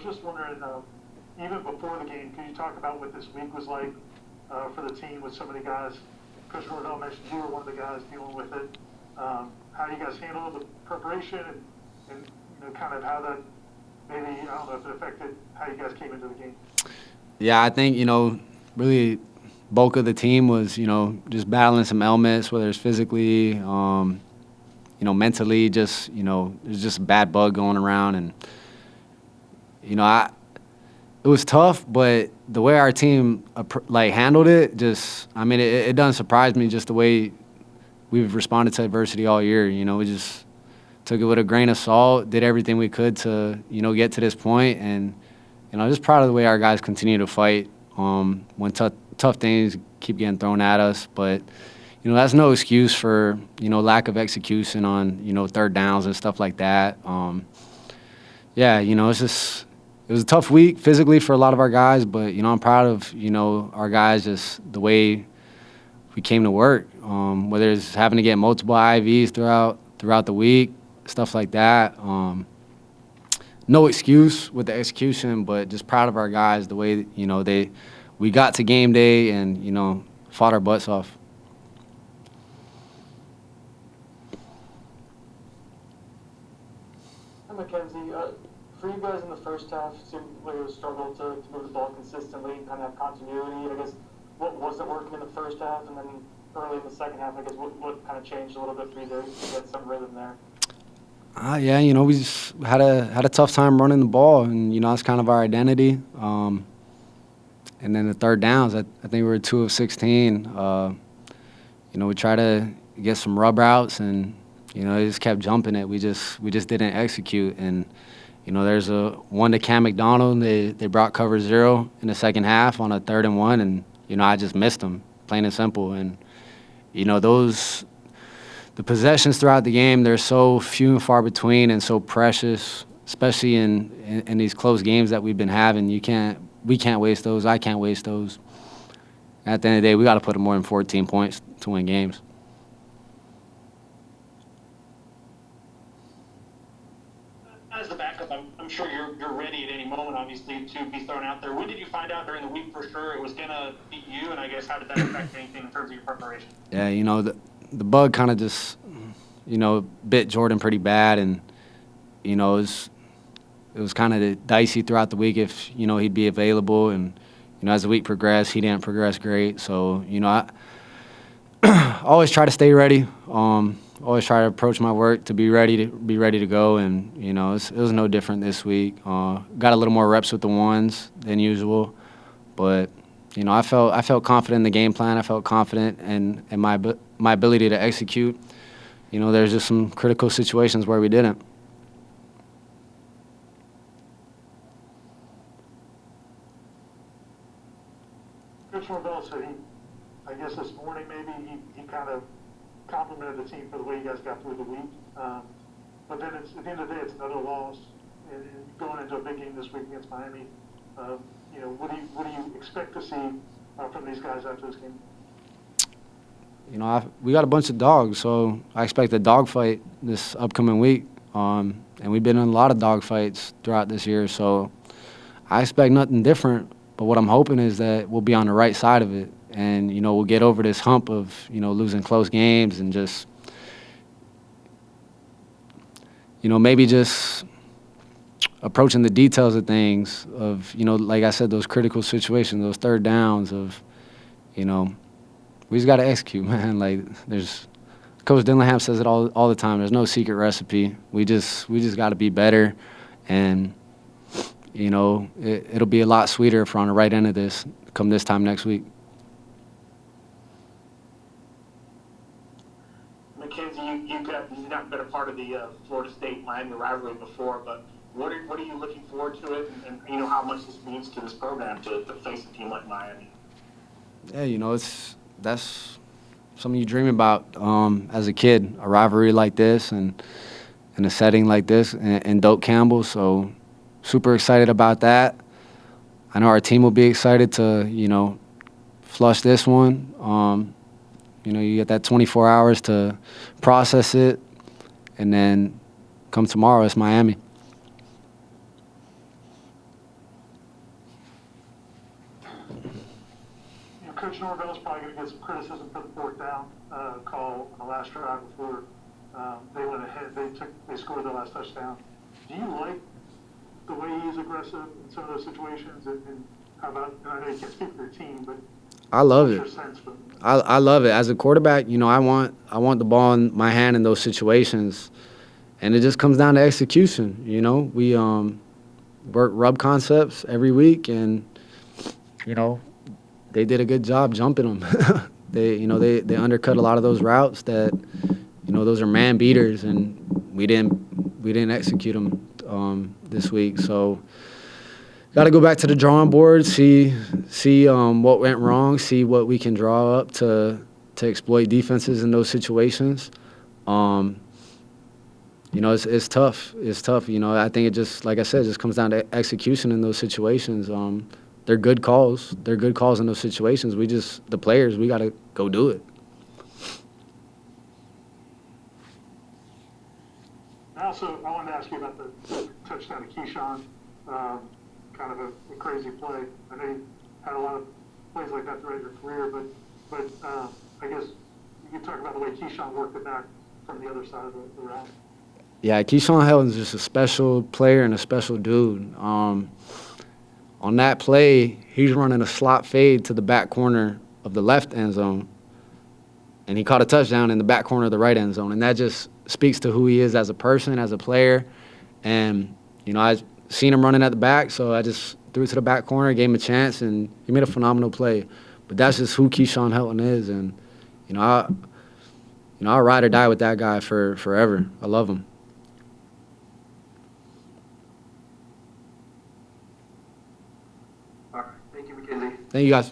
Just wondering, even before the game, could you talk about what this week was like for the team with so many guys? Coach Rodell mentioned you were one of the guys dealing with it. How you guys handled the preparation and kind of how that maybe, I don't know if it affected how you guys came into the game. Yeah, I think, really bulk of the team was, just battling some ailments, whether it's physically, mentally, just, there's just a bad bug going around. And, it was tough, but the way our team, handled it, it doesn't surprise me just the way we've responded to adversity all year. We just took it with a grain of salt, did everything we could to, get to this point. And, just proud of the way our guys continue to fight when tough things keep getting thrown at us. But, that's no excuse for, lack of execution on, third downs and stuff like that. It was a tough week physically for a lot of our guys, but, I'm proud of, our guys, just the way we came to work, whether it's having to get multiple IVs throughout the week, stuff like that. No excuse with the execution, but just proud of our guys, the way, we got to game day and, fought our butts off. McKenzie, for you guys in the first half, seemed like it was a struggle to move the ball consistently and kind of have continuity. I guess what wasn't working in the first half, and then early in the second half, I guess what kind of changed a little bit for you to get some rhythm there? We just had a tough time running the ball, and that's kind of our identity. And then the third downs, I think we were 2 of 16. We tried to get some rub routes, and they just kept jumping it. We just didn't execute. And there's a one to Cam McDonald. They brought cover 0 in the second half on a 3rd and 1, and I just missed them, plain and simple. And the possessions throughout the game, they're so few and far between and so precious, especially in these close games that we've been having. We can't waste those. I can't waste those. At the end of the day, we got to put up more than 14 points to win games. As the backup, I'm sure you're ready at any moment, obviously, to be thrown out there. When did you find out during the week for sure it was going to beat you, and I guess how did that affect anything in terms of your preparation? Yeah, the bug kind of just, bit Jordan pretty bad, and, it was kind of dicey throughout the week if, he'd be available. And, as the week progressed, he didn't progress great. So, I always try to stay ready. Always try to approach my work to be ready to go. And, it was no different this week. Got a little more reps with the ones than usual. But, I felt confident in the game plan. I felt confident in my ability to execute. There's just some critical situations where we didn't. Coach Rodell said I guess this morning maybe he kind of complimented the team for the way you guys got through the week. But then at the end of the day, it's another loss. And going into a big game this week against Miami, what do you expect to see from these guys after this game? We got a bunch of dogs, so I expect a dog fight this upcoming week. And we've been in a lot of dog fights throughout this year, so I expect nothing different. But what I'm hoping is that we'll be on the right side of it, and we'll get over this hump of losing close games and just maybe just approaching the details of things of like I said, those critical situations, those third downs of we just got to execute, man. Like Coach Dillingham says it all the time. There's no secret recipe. We just got to be better, and it'll be a lot sweeter if we're on the right end of this come this time next week. McKenzie, you've not been a part of the Florida State-Miami rivalry before, but what are you looking forward to it, and how much this means to this program to face a team like Miami? Yeah, that's something you dream about as a kid, a rivalry like this and in a setting like this and Doak Campbell. So super excited about that. I know our team will be excited to, flush this one. You get that 24 hours to process it, and then come tomorrow, it's Miami. Coach Norvell's probably going to get some criticism for the fourth down call on the last drive before they went ahead. They scored their last touchdown. Do you like the way he's aggressive in some of those situations? And how about? And I know you can't speak for your team, but I love what's it. your sense for I love it. As a quarterback, you know, I want the ball in my hand in those situations, and it just comes down to execution. You know, we work rub concepts every week, and you know, they did a good job jumping them. they undercut a lot of those routes that, you know, those are man beaters, and we didn't execute them this week. So got to go back to the drawing board, see what went wrong, see what we can draw up to exploit defenses in those situations. You know, it's tough. It's tough. You know, I think it just, like I said, just comes down to execution in those situations. They're good calls. They're good calls in those situations. The players, we got to go do it. I wanted to ask you about the touchdown to Keyshawn. Kind of a crazy play. I know you had a lot of plays like that throughout your career, but I guess you could talk about the way Keyshawn worked it back from the other side of the route. Yeah, Keyshawn Helton's just a special player and a special dude. On that play, he's running a slot fade to the back corner of the left end zone, and he caught a touchdown in the back corner of the right end zone. And that just speaks to who he is as a person, as a player. And, you know, I've seen him running at the back, so I just threw it to the back corner, gave him a chance, and he made a phenomenal play. But that's just who Keyshawn Helton is. And, I'll ride or die with that guy for forever. I love him. All right. Thank you, McKenzie. Thank you, guys.